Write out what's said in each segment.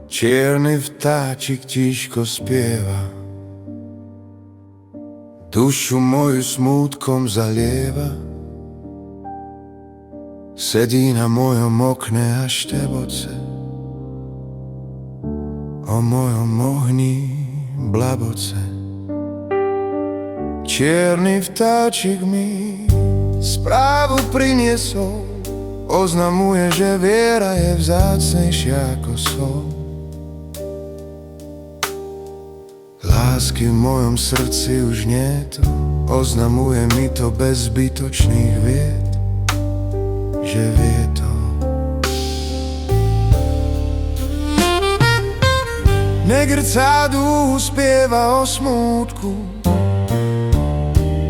Čierny vtáčik tiško spieva, dušu moju smútkom zalieva. Sedí na mojom okne a šteboce, o mojom ohni blaboce. Čierny vtáčik mi správu priniesol, oznamuje, že viera je vzácnejšia ako sol. Lásky v mojom srdci už nieto, oznamuje mi to bez zbytočných vied, že vie to. Negrcá dúhu, spieva o smútku,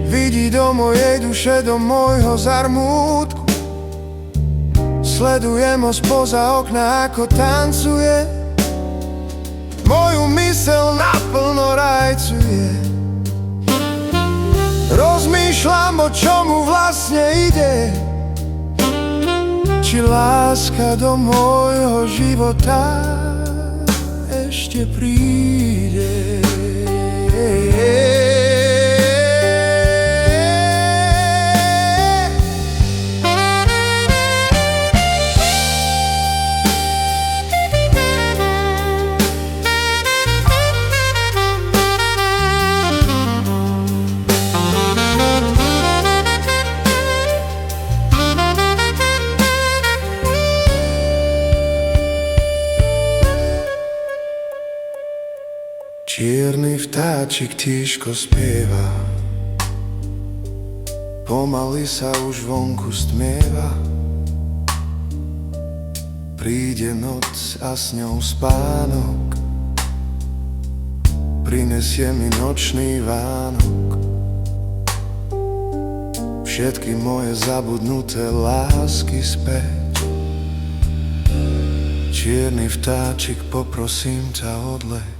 vidí do mojej duše, do môjho zarmútku. Sledujem ho spoza okna, ako tancuje, moju myseľ naplno rajcuje. Rozmýšľam, o čomu vlastne ide, či láska do môjho života ešte príde. Čierny vtáčik tížko spieva, pomaly sa už vonku stmieva. Príde noc a s ňou spánok, prinesie mi nočný Vánok. Všetky moje zabudnuté lásky späť. Čierny vtáčik, poprosím ťa, odleď.